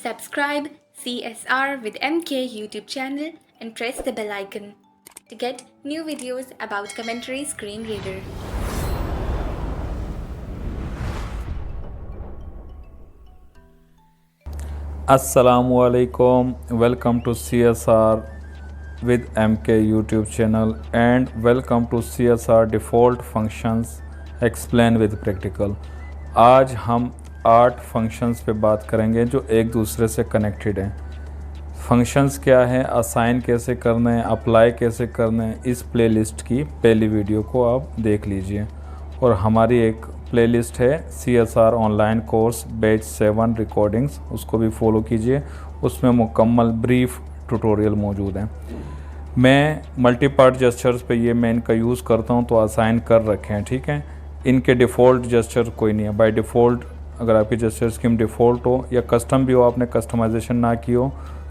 Subscribe CSR with MK YouTube channel and press the bell icon to get new videos about Commentary Screen Reader. Assalamualaikum, welcome to CSR with MK YouTube channel and welcome to CSR default functions explain with practical। आज हम 8 functions पे बात करेंगे जो एक दूसरे से connected हैं। फंक्शंस क्या है, असाइन कैसे करना है, अप्लाई कैसे करना है, इस प्लेलिस्ट की पहली वीडियो को आप देख लीजिए। और हमारी एक प्लेलिस्ट है CSR online course batch 7 recordings, उसको भी फॉलो कीजिए, उसमें मुकम्मल ब्रीफ ट्यूटोरियल मौजूद हैं। मैं मल्टी पार्ट जेस्चर्स पे ये मैं इनका यूज़ करता हूँ तो असाइन कर रखे हैं, ठीक है। इनके डिफ़ॉल्ट जेस्चर कोई नहीं है। बाय डिफ़ॉल्ट अगर आपकी जेस्चर स्कीम डिफ़ॉल्ट हो या कस्टम भी हो, आपने कस्टमाइजेशन ना की हो,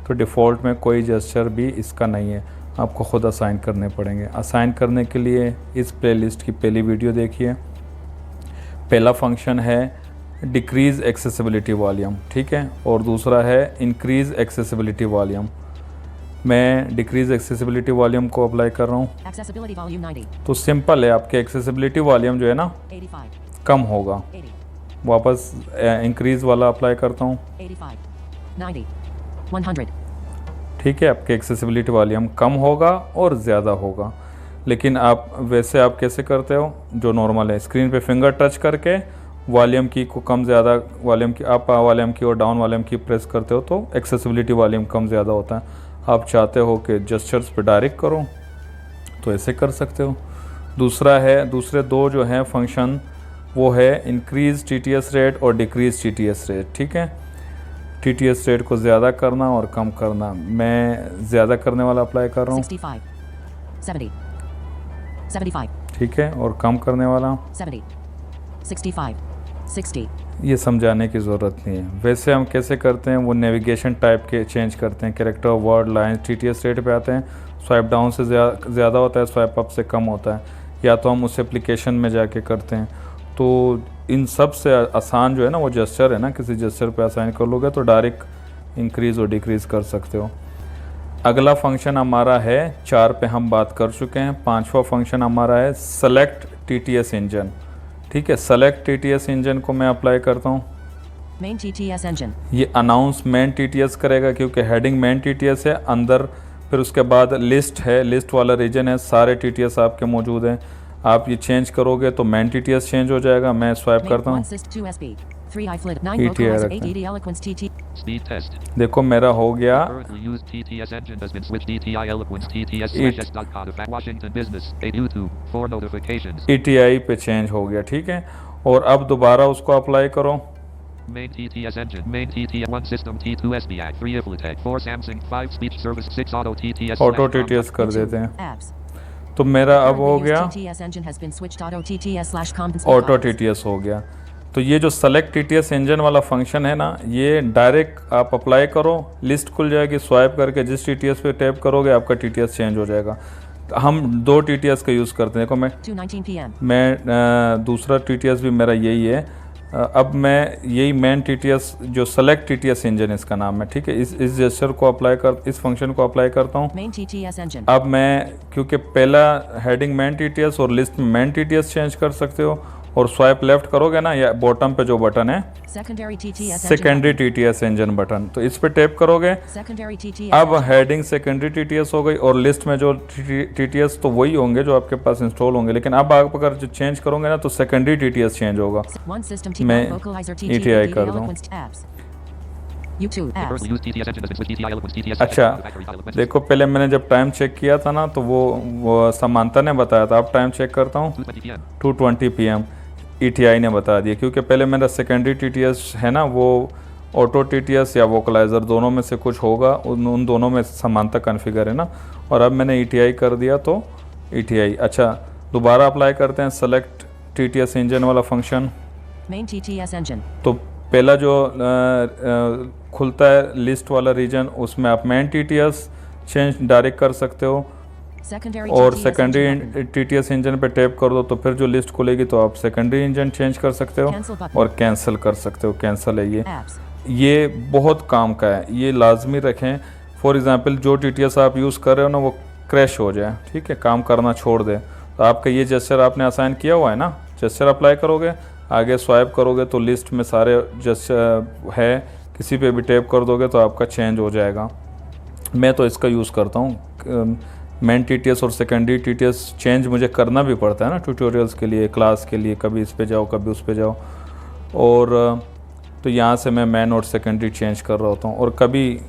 तो डिफ़ॉल्ट में कोई जेस्चर भी इसका नहीं है, आपको ख़ुद असाइन करने पड़ेंगे। असाइन करने के लिए इस प्लेलिस्ट की पहली वीडियो देखिए। पहला फंक्शन है डिक्रीज़ एक्सेसिबिलिटी वॉल्यूम, ठीक है, और दूसरा है इंक्रीज़ एक्सेसिबिलिटी वॉल्यूम। मैं डिक्रीज़ एक्सेसिबिलिटी वॉल्यूम को अप्लाई कर रहा हूँ तो सिंपल है, आपके एक्सेसिबिलिटी वॉल्यूम जो है ना 85, कम होगा। 80, वापस इंक्रीज़ वाला अप्लाई करता हूँ, 85, 90, 100, ठीक है। आपके एक्सेसिबिलिटी वॉल्यूम कम होगा और ज़्यादा होगा। लेकिन आप वैसे आप कैसे करते हो, जो नॉर्मल है, स्क्रीन पे फिंगर टच करके वॉल्यूम की को कम ज़्यादा, वॉल्यूम की अप वॉल्यूम की और डाउन वॉल्यूम की प्रेस करते हो तो एक्सेसिबिलिटी वॉल्यूम कम ज़्यादा होता है। आप चाहते हो कि जेस्चर्स पे डायरेक्ट करो तो ऐसे कर सकते हो। दूसरा है, दूसरे दो जो हैं फंक्शन, वो है इंक्रीज़ TTS रेट और डिक्रीज़ TTS रेट, ठीक है। TTS रेट को ज़्यादा करना और कम करना। मैं ज़्यादा करने वाला अप्लाई कर रहा हूँ, 65, 70, 75, ठीक है, और कम करने वाला 70, 65, 60, ये समझाने की ज़रूरत नहीं है। वैसे हम कैसे करते हैं, वो नेविगेशन टाइप के चेंज करते हैं, character, word, line. TTS rate पे आते हैं, स्वाइप डाउन से ज़्यादा होता है, स्वाइप अप से कम होता है, या तो हम उस एप्लीकेशन में जाके करते हैं। तो इन सब से आसान जो है ना वो जेस्चर है ना, किसी जेस्चर पे असाइन कर लोगे तो डायरेक्ट इंक्रीज़ और डिक्रीज़ कर सकते हो। अगला फंक्शन हमारा है 4 पे हम बात कर चुके हैं। 5वां फंक्शन हमारा है सेलेक्ट TTS इंजन, ठीक है। सेलेक्ट TTS इंजन को मैं अप्लाई करता हूँ। main TTS engine, ये अनाउंस मेन TTS करेगा क्योंकि हेडिंग मेन TTS है, अंदर फिर उसके बाद लिस्ट है, लिस्ट वाला रीजन है, सारे TTS आपके मौजूद हैं। आप ये चेंज करोगे तो मेन TTS चेंज हो जाएगा। मैं स्वाइप main करता 1 हूँ, sys 2 SB, 3 I flit 9 ETI vocalizer रखते 8 हैं। ED eloquence TT, Speed test. देखो मेरा हो गया। Currently used TTS engine has been switched. ETI Eloquence TTS It- /s.codified Washington Business. A YouTube. 4 notifications. ETI पे change हो गया, ठीक है। और अब दोबारा उसको अप्लाई करो। Main TTS engine. Main TTS 1 system T2 SBAC 3 Iflitech 4 Samsung 5 speech service 6 auto TTS. Auto TTS कर देते हैं, apps. तो मेरा अब हो Currently गया used TTS engine has been switched auto TTS /com. Auto TTS हो गया। तो ये जो सेलेक्ट TTS इंजन वाला फंक्शन है ना, ये डायरेक्ट आप अप्लाई करो, लिस्ट खुल जाएगी, स्वाइप करके जिस TTS पे टैप करोगे आपका TTS चेंज हो जाएगा। हम 2 TTS का यूज़ करते हैं। देखो 2:19 PM. मैं दूसरा TTS भी मेरा यही है। अब मैं यही मेन TTS जो सेलेक्ट TTS इंजन इसका नाम है, ठीक है, इस जेस्चर को अप्लाई कर, इस फंक्शन को अप्लाई करता हूँ। Main TTS engine. अब मैं, क्योंकि पहला हेडिंग मेन TTS और लिस्ट में मेन TTS चेंज कर सकते हो, और स्वाइप लेफ्ट करोगे ना, या बॉटम पे जो बटन है Secondary TTS engine. Secondary TTS engine button, तो इस पे टैप करोगे। Secondary TTS अब engine. हेडिंग सेकेंडरी TTS हो गई और लिस्ट में जो TTS तो वही होंगे जो आपके पास इंस्टॉल होंगे, लेकिन अब आप अगर जो चेंज करोगे ना तो सेकेंडरी TTS चेंज होगा। 1 system T1 मैं vocalizer ETI TT कर दूं। eloquence apps. YouTube apps. Currently used TTS engine has been switched. ETI Eloquence TTS. अच्छा, Eloquence. देखो पहले मैंने जब टाइम चेक किया था ना तो वो समांता ने बताया था। अब टाइम चेक करता हूँ, 2:20 PM. 2:20 PM ETI ने बता दिया, क्योंकि पहले मेरा सेकेंडरी TTS है ना, वो ऑटो TTS या वोकलाइज़र दोनों में से कुछ होगा, उन दोनों में समानता कॉन्फ़िगर है ना, और अब मैंने ETI कर दिया तो ETI। अच्छा, दोबारा अप्लाई करते हैं सेलेक्ट TTS इंजन वाला फंक्शन। Main TTS engine. तो पहला जो खुलता है लिस्ट वाला रीजन, उसमें आप मेन TTS चेंज डायरेक्ट कर सकते हो, Secondary और TTS secondary engine button. TTS engine पे टैप कर दो तो फिर जो लिस्ट खुलेगी तो आप सेकेंडरी इंजन चेंज कर सकते हो Cancel button. और कैंसिल कर सकते हो। कैंसिल है ये। Apps. ये बहुत काम का है, ये लाजमी रखें। फॉर एग्ज़ाम्पल जो TTS आप यूज़ कर रहे हो ना वो क्रैश हो जाए, ठीक है, काम करना छोड़ दे, तो आपका ये जेस्चर आपने असाइन किया हुआ है ना, जेस्चर अप्लाई करोगे, आगे स्वाइप करोगे तो लिस्ट में सारे जेस्चर है, किसी पे भी टैप कर दोगे तो आपका चेंज हो जाएगा। मैं तो इसका यूज़ करता हूँ। मेन TTS और सेकेंडरी TTS चेंज मुझे करना भी पड़ता है ना, ट्यूटोरियल्स के लिए, क्लास के लिए, कभी इस पे जाओ कभी उस पे जाओ, और तो यहाँ से मैं मेन और सेकेंडरी चेंज कर रहा होता हूँ। और कभी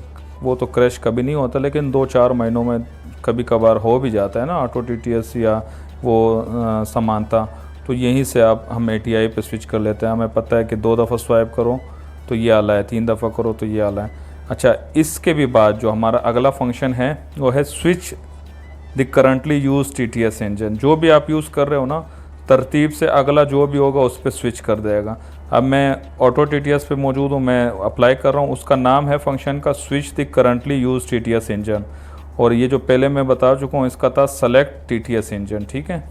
वो तो क्रैश कभी नहीं होता, लेकिन 2-4 महीनों में कभी कभार हो भी जाता है ना ऑटो TTS या वो समानता, तो यहीं से हम ATI पे स्विच कर लेते हैं। हमें पता है कि 2 दफ़ा स्वाइप करो तो ये आला है, 3 दफ़ा करो तो ये आला है। अच्छा, इसके भी बाद जो हमारा अगला फंक्शन है वो है switch the currently use TTS engine. जो भी आप यूज़ कर रहे हो ना, तरतीब से अगला जो भी होगा उस पर स्विच कर देगा। अब मैं ऑटो TTS पे मौजूद हूँ, मैं अप्लाई कर रहा हूँ, उसका नाम है फंक्शन का switch the currently use TTS engine, और ये जो पहले मैं बता चुका हूँ इसका था सेलेक्ट TTS इंजन, ठीक है।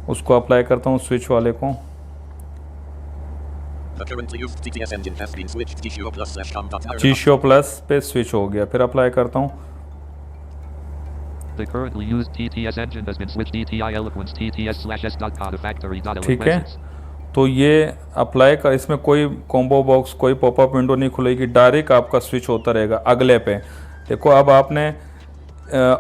उसको अप्लाई करता हूँ स्विच वाले को। GShow Plus पे स्विच हो गया, फिर अप्लाई करता हूँ। The currently used TTS engine has been switched ETI Eloquence TTS/s.codifactory.eloquence. ठीक है, तो ये अप्लाई कर, इसमें कोई कॉम्बो बॉक्स, कोई पॉपअप विंडो नहीं खुलेगी, डायरेक्ट आपका स्विच होता रहेगा अगले पे। देखो अब आपने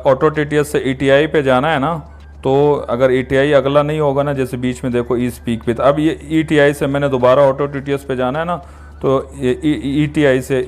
ऑटो TTS से ETI पे जाना है ना, तो अगर ETI अगला नहीं होगा ना, जैसे बीच में देखो स्पीक विद, अब ये ETI से मैंने दोबारा ऑटो TTS पे जाना है ना, तो ये ETI से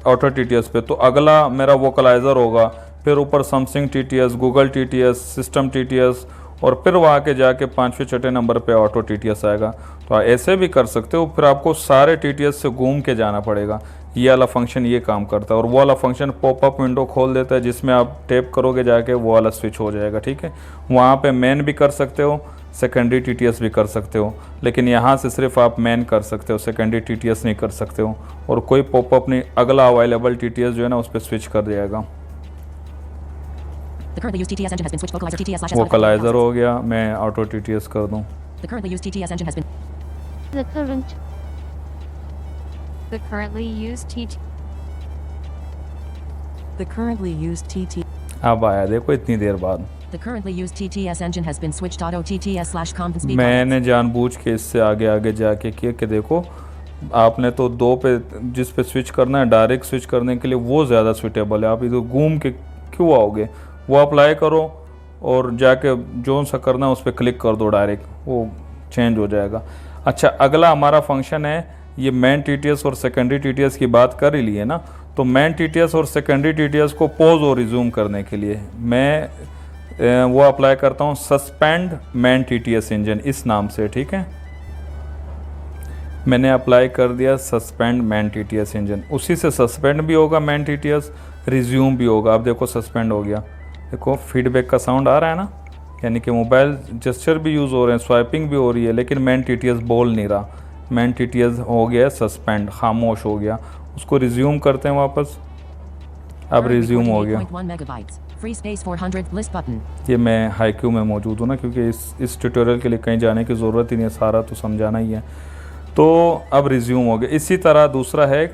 ऑटो TTS पे, तो अगला मेरा वोकलाइज़र होगा, फिर ऊपर something TTS, Google TTS, system TTS, और फिर वहाँ के जाके 5वें-6वें नंबर पे ऑटो TTS आएगा। तो ऐसे भी कर सकते हो, फिर आपको सारे TTS से घूम के जाना पड़ेगा। ये वाला फंक्शन ये काम करता है, और वो वाला फंक्शन पॉपअप विंडो खोल देता है जिसमें आप टैप करोगे जाके वो वाला स्विच हो जाएगा, ठीक है। वहाँ पे मेन भी कर सकते हो, सेकेंडरी TTS भी कर सकते हो, लेकिन यहाँ से सिर्फ आप मेन कर सकते हो, सेकेंडरी TTS नहीं कर सकते हो, और कोई पॉपअप नहीं, अगला अवेलेबल TTS जो है ना उस पर स्विच कर जाएगा। The currently used TTS engine has been switched vocalizer TTS/s. वोकलाइज़र हो गया, मैं ऑटो TTS कर दूँ। The currently used TTS engine has been The currently used the currently used TT अब आया देखो इतनी देर बाद। The currently used TTS engine has been switched auto TTS/conf speak. मैंने जानबूझ के इससे आगे आगे जाके किया कि देखो आपने तो 2 पे जिस पे स्विच करना है, डायरेक्ट स्विच करने के लिए वो ज़्यादा सूटेबल है, आप इधर घूम के क्यों आओगे। वो अप्लाई करो और जाके जो सा करना है उस पर क्लिक कर दो, डायरेक्ट वो चेंज हो जाएगा। अच्छा, अगला हमारा फंक्शन है, ये मेन TTS और सेकेंडरी TTS की बात कर ही ली है ना, तो मेन TTS और सेकेंडरी TTS को पॉज और रिज्यूम करने के लिए मैं वो अप्लाई करता हूँ सस्पेंड मेन TTS इंजन, इस नाम से, ठीक है। मैंने अप्लाई कर दिया सस्पेंड मेन TTS इंजन, उसी से सस्पेंड भी होगा मेन TTS, रिज्यूम भी होगा। अब देखो सस्पेंड हो गया, देखो फीडबैक का साउंड आ रहा है ना, यानी कि मोबाइल जेस्चर भी यूज़ हो रहे हैं, स्वाइपिंग भी हो रही है, लेकिन मेन TTS बोल नहीं रहा। मेन TTS हो गया सस्पेंड, खामोश हो गया। उसको रिज्यूम करते हैं वापस, अब रिज्यूम हो गया। 1 megabytes. Free space 400 list button. ये मैं हाईक्यू में मौजूद हूँ ना, क्योंकि इस ट्यूटोरियल के लिए कहीं जाने की ज़रूरत ही नहीं है, सारा तो समझाना ही है। तो अब रिज्यूम हो गया। इसी तरह दूसरा है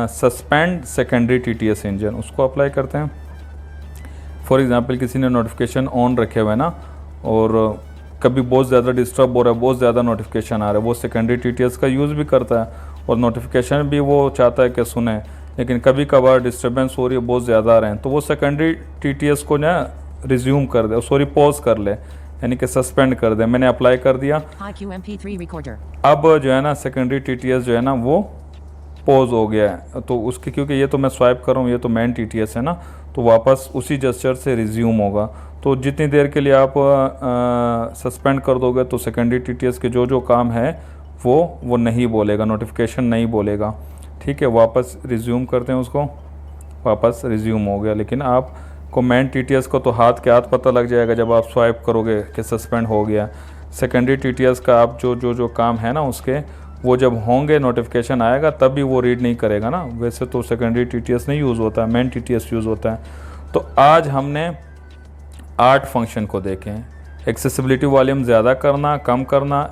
सस्पेंड सेकेंडरी TTS इंजन, उसको अप्लाई करते हैं। फॉर एग्ज़ाम्पल किसी ने नोटिफिकेशन ऑन रखे हुए ना, और कभी बहुत ज़्यादा डिस्टर्ब हो रहा है, बहुत ज़्यादा नोटिफिकेशन आ रहा है, वो सेकेंडरी TTS का यूज़ भी करता है, और नोटिफिकेशन भी वो चाहता है कि सुने, लेकिन कभी कभार डिस्टर्बेंस हो रही है, बहुत ज़्यादा आ रहे हैं, तो वो सेकेंडरी TTS को ना रिज्यूम कर दे, सॉरी पॉज कर ले, यानी कि सस्पेंड कर दे। मैंने अप्लाई कर दिया। HiQ MP3 recorder. अब जो है ना सेकेंडरी TTS जो है ना वो पॉज हो गया है, तो उसकी, क्योंकि ये तो मैं स्वाइप कर रहा हूँ, ये तो मेन TTS है ना, तो वापस उसी जेस्चर से रिज्यूम होगा। तो जितनी देर के लिए आप सस्पेंड कर दोगे तो सेकेंडरी TTS के जो काम है वो नहीं बोलेगा, नोटिफिकेशन नहीं बोलेगा, ठीक है। वापस रिज्यूम करते हैं उसको, वापस रिज्यूम हो गया। लेकिन आपको मेन TTS को तो हाथ के हाथ पता लग जाएगा जब आप स्वाइप करोगे कि सस्पेंड हो गया। सेकेंडरी TTS का आप जो काम है ना उसके, वो जब होंगे नोटिफिकेशन आएगा तभी वो रीड नहीं करेगा ना, वैसे तो सेकेंडरी TTS नहीं यूज़ होता है, मेन TTS यूज़ होता है। तो आज हमने 8 फंक्शन को देखें। एक्सेसिबिलिटी वॉल्यूम ज़्यादा करना, कम करना,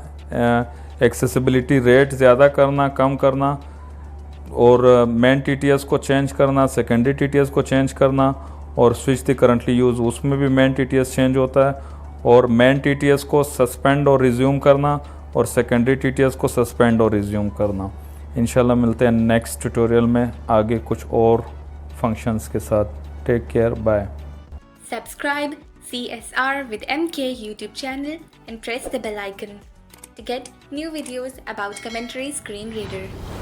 एक्सेसिबिलिटी रेट ज़्यादा करना, कम करना, और मेन TTS को चेंज करना, सेकेंडरी TTS को चेंज करना, और स्विच द करंटली यूज़ उसमें भी मेन TTS चेंज होता है, और मेन TTS को सस्पेंड और रिज्यूम करना, और सेकेंडरी TTS को सस्पेंड और रिज्यूम करना। इंशाल्लाह मिलते हैं नेक्स्ट ट्यूटोरियल में आगे कुछ और फंक्शंस के साथ। Take care, bye. Subscribe CSR with MK YouTube channel and press the bell icon to get new videos about Commentary Screen Reader.